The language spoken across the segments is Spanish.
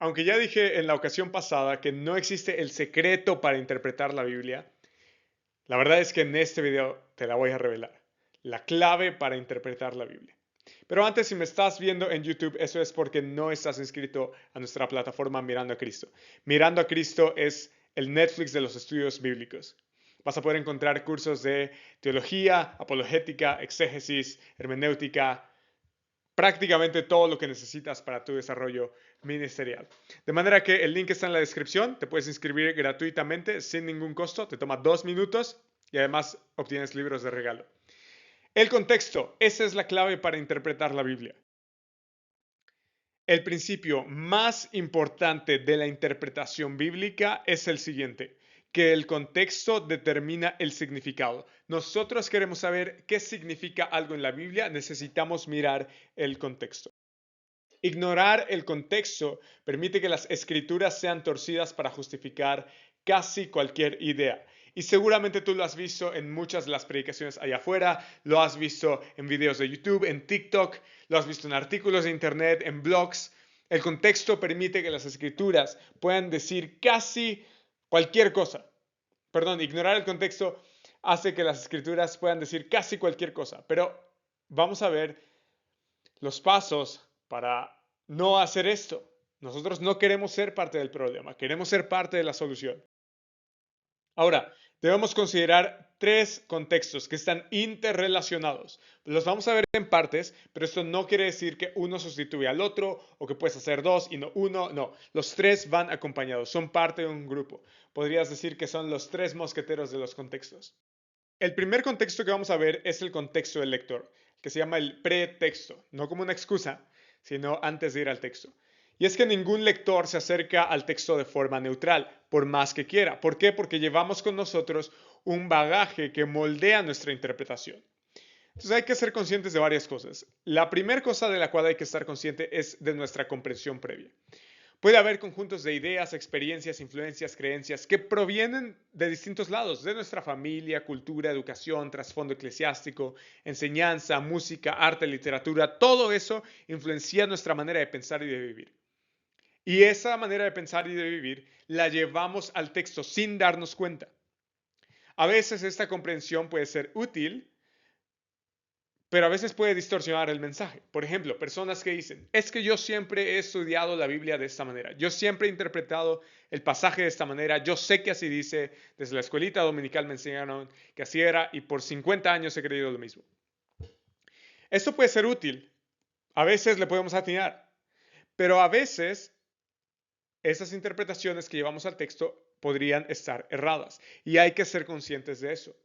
Aunque ya dije en la ocasión pasada que no existe el secreto para interpretar la Biblia, la verdad es que en este video te la voy a revelar. La clave para interpretar la Biblia. Pero antes, si me estás viendo en YouTube, eso es porque no estás inscrito a nuestra plataforma Mirando a Cristo. Mirando a Cristo es el Netflix de los estudios bíblicos. Vas a poder encontrar cursos de teología, apologética, exégesis, hermenéutica, prácticamente todo lo que necesitas para tu desarrollo ministerial. De manera que el link está en la descripción, te puedes inscribir gratuitamente sin ningún costo, te toma 2 minutos y además obtienes libros de regalo. El contexto, esa es la clave para interpretar la Biblia. El principio más importante de la interpretación bíblica es el siguiente, que el contexto determina el significado. Nosotros queremos saber qué significa algo en la Biblia, necesitamos mirar el contexto. Ignorar el contexto permite que las escrituras sean torcidas para justificar casi cualquier idea. Y seguramente tú lo has visto en muchas de las predicaciones allá afuera, lo has visto en videos de YouTube, en TikTok, lo has visto en artículos de internet, en blogs. El contexto permite que las escrituras puedan decir casi cualquier cosa. Perdón, ignorar el contexto hace que las escrituras puedan decir casi cualquier cosa. Pero vamos a ver los pasos para no hacer esto. Nosotros no queremos ser parte del problema, queremos ser parte de la solución. Ahora, debemos considerar 3 contextos que están interrelacionados. Los vamos a ver en partes, pero esto no quiere decir que uno sustituye al otro o que puedes hacer 2 y no uno. No, los 3 van acompañados, son parte de un grupo. Podrías decir que son los 3 mosqueteros de los contextos. El primer contexto que vamos a ver es el contexto del lector, que se llama el pretexto, no como una excusa, sino antes de ir al texto. Y es que ningún lector se acerca al texto de forma neutral, por más que quiera. ¿Por qué? Porque llevamos con nosotros un bagaje que moldea nuestra interpretación. Entonces hay que ser conscientes de varias cosas. La primera cosa de la cual hay que estar consciente es de nuestra comprensión previa. Puede haber conjuntos de ideas, experiencias, influencias, creencias que provienen de distintos lados, de nuestra familia, cultura, educación, trasfondo eclesiástico, enseñanza, música, arte, literatura. Todo eso influencia nuestra manera de pensar y de vivir. Y esa manera de pensar y de vivir la llevamos al texto sin darnos cuenta. A veces esta comprensión puede ser útil, pero a veces puede distorsionar el mensaje. Por ejemplo, personas que dicen, es que yo siempre he estudiado la Biblia de esta manera, yo siempre he interpretado el pasaje de esta manera, yo sé que así dice, desde la escuelita dominical me enseñaron que así era y por 50 años he creído lo mismo. Esto puede ser útil, a veces le podemos atinar, pero a veces esas interpretaciones que llevamos al texto podrían estar erradas y hay que ser conscientes de eso.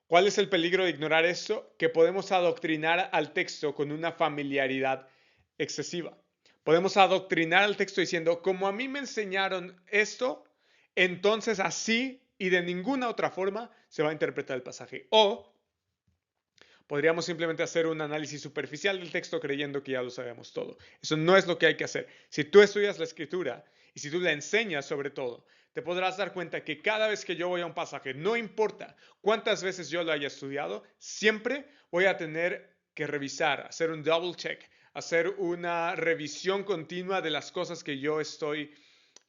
¿Cuál es el peligro de ignorar esto? Que podemos adoctrinar al texto con una familiaridad excesiva. Podemos adoctrinar al texto diciendo, como a mí me enseñaron esto, entonces así y de ninguna otra forma se va a interpretar el pasaje. O podríamos simplemente hacer un análisis superficial del texto creyendo que ya lo sabemos todo. Eso no es lo que hay que hacer. Si tú estudias la escritura y si tú la enseñas sobre todo, te podrás dar cuenta que cada vez que yo voy a un pasaje, no importa cuántas veces yo lo haya estudiado, siempre voy a tener que revisar, hacer un double check, hacer una revisión continua de las cosas que yo estoy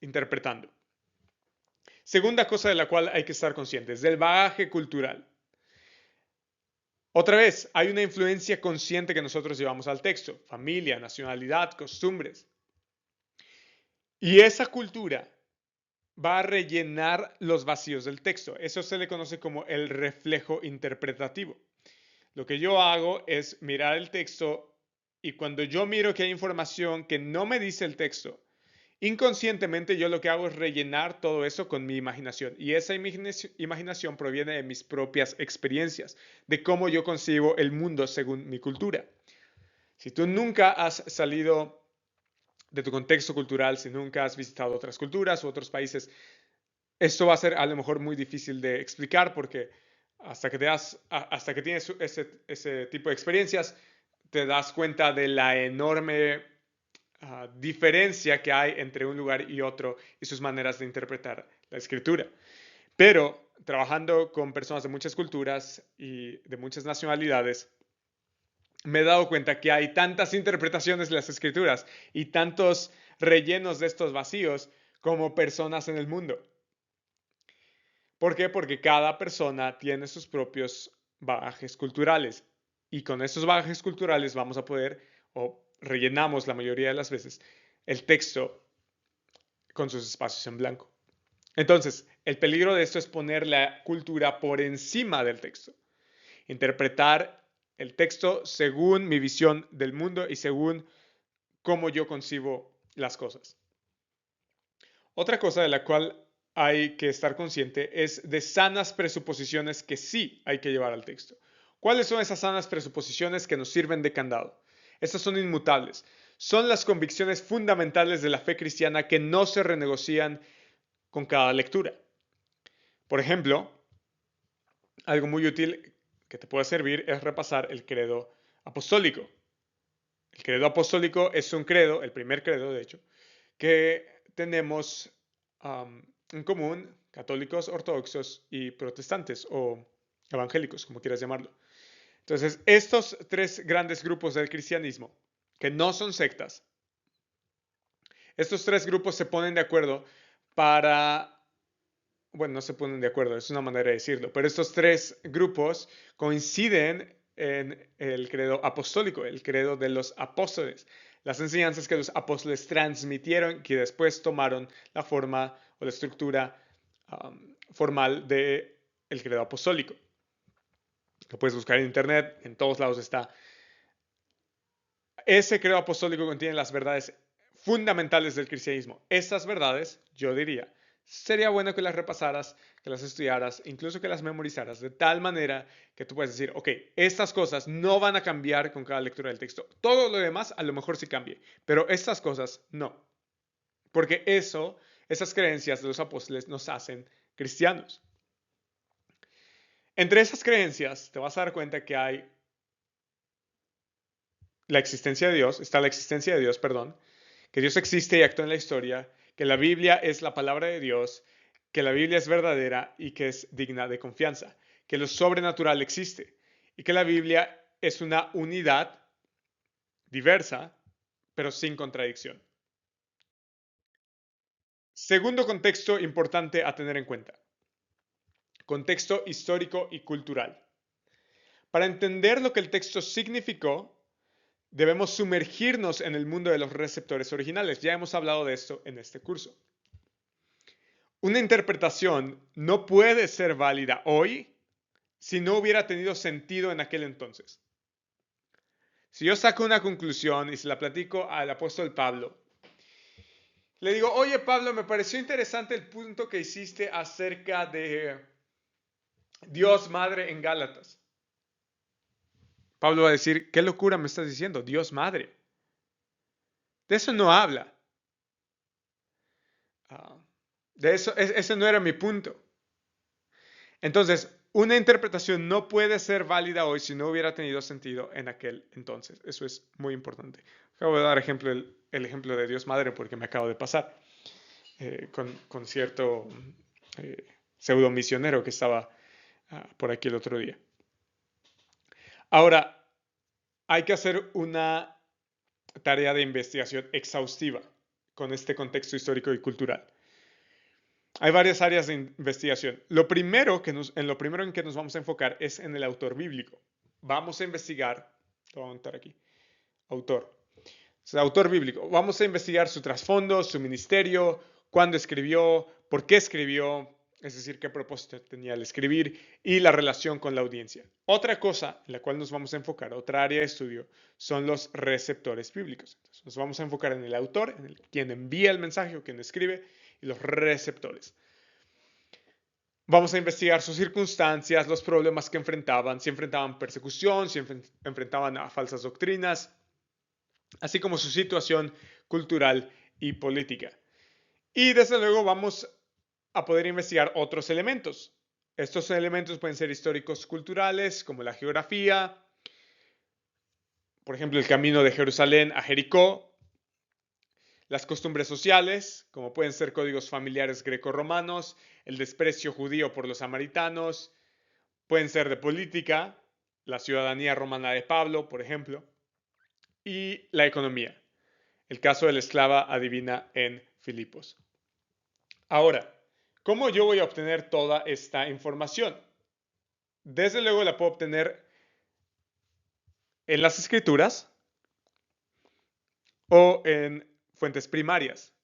interpretando. Segunda cosa de la cual hay que estar conscientes, del bagaje cultural. Otra vez, hay una influencia consciente que nosotros llevamos al texto, familia, nacionalidad, costumbres. Y esa cultura va a rellenar los vacíos del texto. Eso se le conoce como el reflejo interpretativo. Lo que yo hago es mirar el texto y cuando yo miro que hay información que no me dice el texto, inconscientemente yo lo que hago es rellenar todo eso con mi imaginación y esa imaginación proviene de mis propias experiencias, de cómo yo concibo el mundo según mi cultura. Si tú nunca has salido de tu contexto cultural, si nunca has visitado otras culturas u otros países, esto va a ser a lo mejor muy difícil de explicar porque hasta que tienes ese tipo de experiencias, te das cuenta de la enorme diferencia que hay entre un lugar y otro y sus maneras de interpretar la escritura. Pero trabajando con personas de muchas culturas y de muchas nacionalidades, me he dado cuenta que hay tantas interpretaciones de las escrituras y tantos rellenos de estos vacíos como personas en el mundo. ¿Por qué? Porque cada persona tiene sus propios bagajes culturales y con esos bagajes culturales vamos a poder, o rellenamos la mayoría de las veces, el texto con sus espacios en blanco. Entonces, el peligro de esto es poner la cultura por encima del texto, interpretar el texto según mi visión del mundo y según cómo yo concibo las cosas. Otra cosa de la cual hay que estar consciente es de sanas presuposiciones que sí hay que llevar al texto. ¿Cuáles son esas sanas presuposiciones que nos sirven de candado? Estas son inmutables. Son las convicciones fundamentales de la fe cristiana que no se renegocian con cada lectura. Por ejemplo, algo muy útil que te puede servir es repasar el credo apostólico. El credo apostólico es un credo, el primer credo de hecho, que tenemos en común católicos, ortodoxos y protestantes o evangélicos, como quieras llamarlo. Entonces, estos tres grandes grupos del cristianismo, que no son sectas, estos tres grupos se ponen de acuerdo para, bueno, no se ponen de acuerdo, es una manera de decirlo, pero estos tres grupos coinciden en el credo apostólico, el credo de los apóstoles, las enseñanzas que los apóstoles transmitieron, que después tomaron la forma o la estructura formal del credo apostólico. Lo puedes buscar en internet, en todos lados está. Ese credo apostólico contiene las verdades fundamentales del cristianismo. Estas verdades, yo diría, sería bueno que las repasaras, que las estudiaras, incluso que las memorizaras, de tal manera que tú puedes decir, ok, estas cosas no van a cambiar con cada lectura del texto. Todo lo demás a lo mejor sí cambie, pero estas cosas no. Porque esas creencias de los apóstoles nos hacen cristianos. Entre esas creencias te vas a dar cuenta que hay la existencia de Dios, está la existencia de Dios, perdón, que Dios existe y actúa en la historia, que la Biblia es la palabra de Dios, que la Biblia es verdadera y que es digna de confianza, que lo sobrenatural existe y que la Biblia es una unidad diversa, pero sin contradicción. Segundo contexto importante a tener en cuenta, contexto histórico y cultural. Para entender lo que el texto significó, debemos sumergirnos en el mundo de los receptores originales. Ya hemos hablado de esto en este curso. Una interpretación no puede ser válida hoy si no hubiera tenido sentido en aquel entonces. Si yo saco una conclusión y se la platico al apóstol Pablo, le digo, oye Pablo, me pareció interesante el punto que hiciste acerca de Dios Madre en Gálatas. Pablo va a decir, ¿qué locura me estás diciendo? Dios Madre. De eso no habla. De eso, ese no era mi punto. Entonces, una interpretación no puede ser válida hoy si no hubiera tenido sentido en aquel entonces. Eso es muy importante. Acabo de dar el ejemplo de Dios Madre porque me acabo de pasar con cierto pseudo misionero que estaba por aquí el otro día. Ahora, hay que hacer una tarea de investigación exhaustiva con este contexto histórico y cultural. Hay varias áreas de investigación. En lo primero en que nos vamos a enfocar es en el autor bíblico. Vamos a investigar, lo voy a anotar aquí, autor. Es el autor bíblico. Vamos a investigar su trasfondo, su ministerio, cuándo escribió, por qué escribió, es decir, qué propósito tenía al escribir y la relación con la audiencia. Otra cosa en la cual nos vamos a enfocar, otra área de estudio, son los receptores bíblicos. Entonces, nos vamos a enfocar en el autor, en quien envía el mensaje o quien escribe, y los receptores. Vamos a investigar sus circunstancias, los problemas que enfrentaban, si enfrentaban persecución, si enfrentaban a falsas doctrinas, así como su situación cultural y política. Y desde luego vamos a poder investigar otros elementos. Estos elementos pueden ser históricos culturales, como la geografía, por ejemplo, el camino de Jerusalén a Jericó, las costumbres sociales, como pueden ser códigos familiares grecorromanos, el desprecio judío por los samaritanos, pueden ser de política, la ciudadanía romana de Pablo, por ejemplo, y la economía. El caso de la esclava adivina en Filipos. Ahora, ¿cómo yo voy a obtener toda esta información? Desde luego la puedo obtener en las escrituras o en fuentes primarias,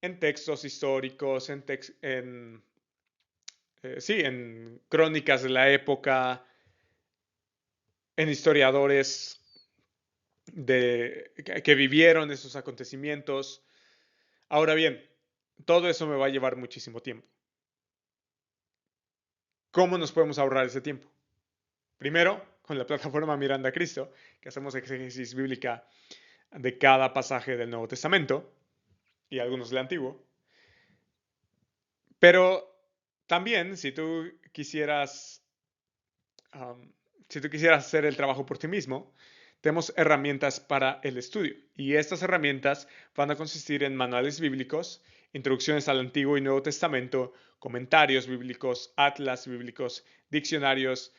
en textos históricos, en crónicas de la época, en historiadores que vivieron esos acontecimientos. Ahora bien, todo eso me va a llevar muchísimo tiempo. ¿Cómo nos podemos ahorrar ese tiempo? Primero, con la plataforma Miranda a Cristo, que hacemos exégesis bíblica de cada pasaje del Nuevo Testamento y algunos del Antiguo. Pero también, si tú quisieras hacer el trabajo por ti mismo, tenemos herramientas para el estudio. Y estas herramientas van a consistir en manuales bíblicos, introducciones al Antiguo y Nuevo Testamento, comentarios bíblicos, atlas bíblicos, diccionarios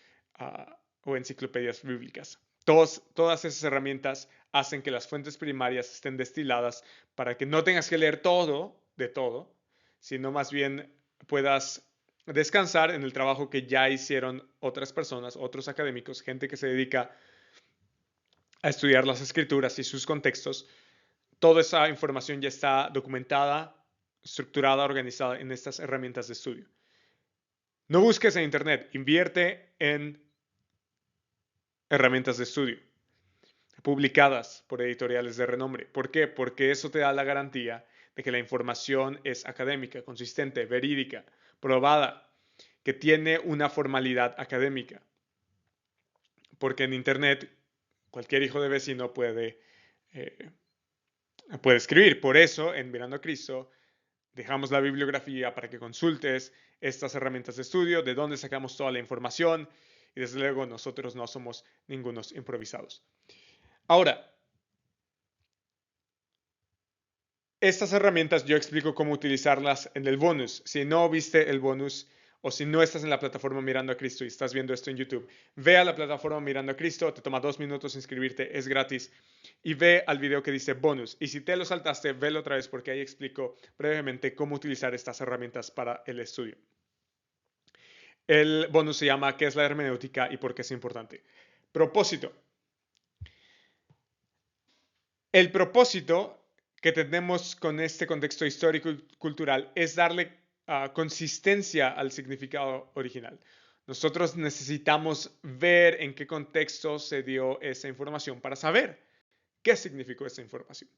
o enciclopedias bíblicas. Todas esas herramientas hacen que las fuentes primarias estén destiladas para que no tengas que leer todo de todo, sino más bien puedas descansar en el trabajo que ya hicieron otras personas, otros académicos, gente que se dedica a estudiar las escrituras y sus contextos. Toda esa información ya está documentada, estructurada, organizada en estas herramientas de estudio. No busques en Internet, invierte en herramientas de estudio publicadas por editoriales de renombre. ¿Por qué? Porque eso te da la garantía de que la información es académica, consistente, verídica, probada, que tiene una formalidad académica. Porque en Internet cualquier hijo de vecino puede escribir. Por eso, en Mirando a Cristo, dejamos la bibliografía para que consultes estas herramientas de estudio, de dónde sacamos toda la información, y desde luego nosotros no somos ningunos improvisados. Ahora, estas herramientas yo explico cómo utilizarlas en el bonus. Si no viste el bonus o si no estás en la plataforma Mirando a Cristo y estás viendo esto en YouTube, ve a la plataforma Mirando a Cristo, te toma 2 minutos inscribirte, es gratis, y ve al video que dice bonus. Y si te lo saltaste, velo otra vez porque ahí explico brevemente cómo utilizar estas herramientas para el estudio. El bonus se llama ¿Qué es la hermenéutica y por qué es importante? Propósito. El propósito que tenemos con este contexto histórico y cultural es darle consistencia al significado original. Nosotros necesitamos ver en qué contexto se dio esa información para saber qué significó esa información.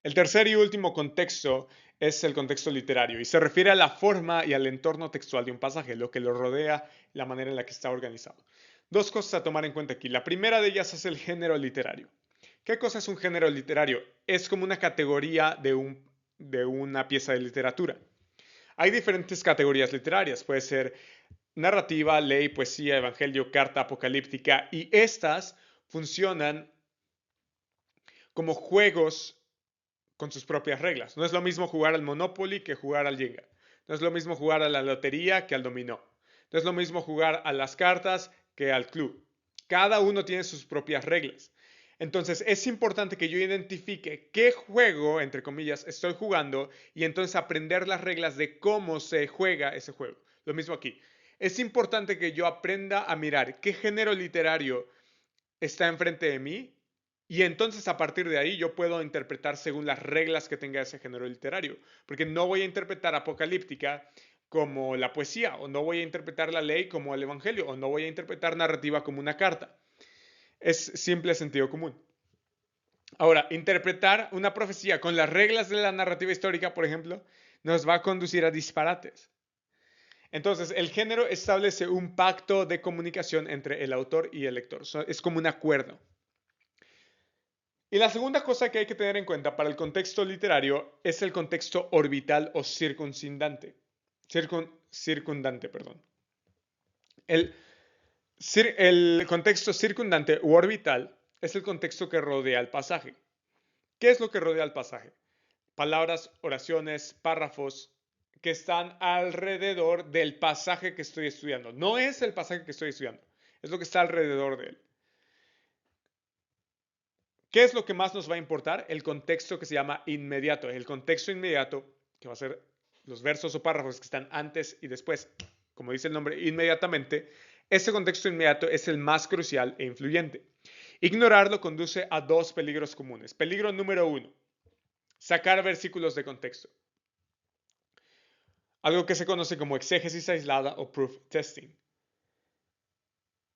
El tercer y último contexto es el contexto literario y se refiere a la forma y al entorno textual de un pasaje, lo que lo rodea, la manera en la que está organizado. Dos cosas a tomar en cuenta aquí. La primera de ellas es el género literario. ¿Qué cosa es un género literario? Es como una categoría de una pieza de literatura. Hay diferentes categorías literarias. Puede ser narrativa, ley, poesía, evangelio, carta apocalíptica. Y estas funcionan como juegos con sus propias reglas. No es lo mismo jugar al Monopoly que jugar al Jenga. No es lo mismo jugar a la lotería que al dominó. No es lo mismo jugar a las cartas que al club. Cada uno tiene sus propias reglas. Entonces es importante que yo identifique qué juego, entre comillas, estoy jugando y entonces aprender las reglas de cómo se juega ese juego. Lo mismo aquí. Es importante que yo aprenda a mirar qué género literario está enfrente de mí y entonces a partir de ahí yo puedo interpretar según las reglas que tenga ese género literario. Porque no voy a interpretar apocalíptica como la poesía, o no voy a interpretar la ley como el evangelio, o no voy a interpretar narrativa como una carta. Es simple sentido común. Ahora, interpretar una profecía con las reglas de la narrativa histórica, por ejemplo, nos va a conducir a disparates. Entonces, el género establece un pacto de comunicación entre el autor y el lector. Es como un acuerdo. Y la segunda cosa que hay que tener en cuenta para el contexto literario es el contexto orbital o circundante. Circundante, perdón. El contexto circundante u orbital es el contexto que rodea el pasaje. ¿Qué es lo que rodea el pasaje? Palabras, oraciones, párrafos que están alrededor del pasaje que estoy estudiando. No es el pasaje que estoy estudiando, es lo que está alrededor de él. ¿Qué es lo que más nos va a importar? El contexto que se llama inmediato. El contexto inmediato, que va a ser los versos o párrafos que están antes y después, como dice el nombre, inmediatamente, ese contexto inmediato es el más crucial e influyente. Ignorarlo conduce a dos peligros comunes. Peligro número uno, sacar versículos de contexto. Algo que se conoce como exégesis aislada o proof testing.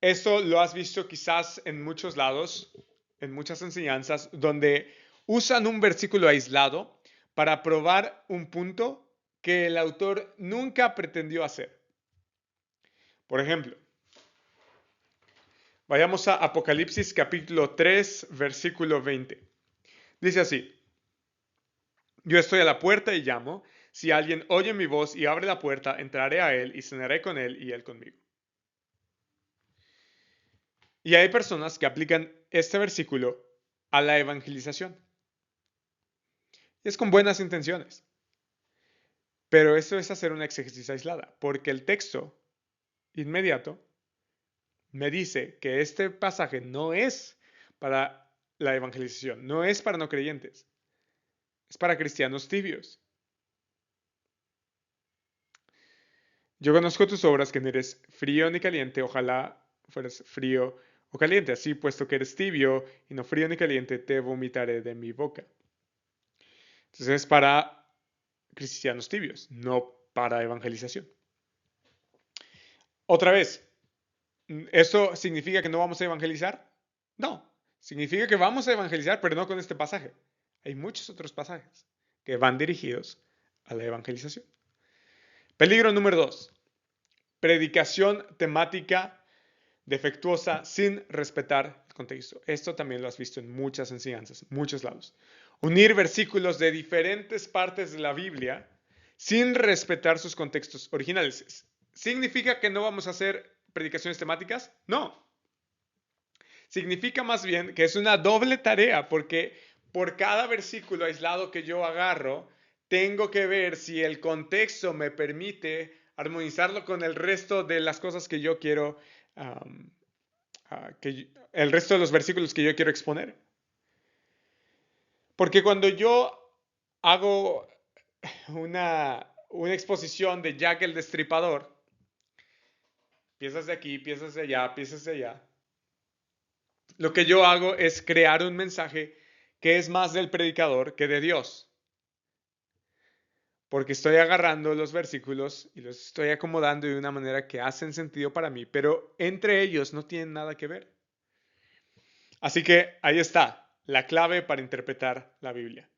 Esto lo has visto quizás en muchos lados, en muchas enseñanzas, donde usan un versículo aislado para probar un punto que el autor nunca pretendió hacer. Por ejemplo, vayamos a Apocalipsis capítulo 3, versículo 20. Dice así: yo estoy a la puerta y llamo. Si alguien oye mi voz y abre la puerta, entraré a él y cenaré con él y él conmigo. Y hay personas que aplican este versículo a la evangelización. Y es con buenas intenciones. Pero eso es hacer una exégesis aislada, porque el texto inmediato me dice que este pasaje no es para la evangelización, no es para no creyentes, es para cristianos tibios. Yo conozco tus obras, que no eres frío ni caliente, ojalá fueras frío o caliente, así puesto que eres tibio y no frío ni caliente, te vomitaré de mi boca. Entonces es para cristianos tibios, no para evangelización. Otra vez, ¿eso significa que no vamos a evangelizar? No, significa que vamos a evangelizar, pero no con este pasaje. Hay muchos otros pasajes que van dirigidos a la evangelización. Peligro número 2. Predicación temática defectuosa sin respetar el contexto. Esto también lo has visto en muchas enseñanzas, en muchos lados. Unir versículos de diferentes partes de la Biblia sin respetar sus contextos originales. ¿Significa que no vamos a hacer predicaciones temáticas? No. Significa más bien que es una doble tarea, porque por cada versículo aislado que yo agarro, tengo que ver si el contexto me permite armonizarlo con el resto de las cosas que yo quiero, el resto de los versículos que yo quiero exponer. Porque cuando yo hago una exposición de Jack el Destripador, piezas de aquí, piezas de allá, piezas de allá, lo que yo hago es crear un mensaje que es más del predicador que de Dios. Porque estoy agarrando los versículos y los estoy acomodando de una manera que hacen sentido para mí, pero entre ellos no tienen nada que ver. Así que ahí está la clave para interpretar la Biblia.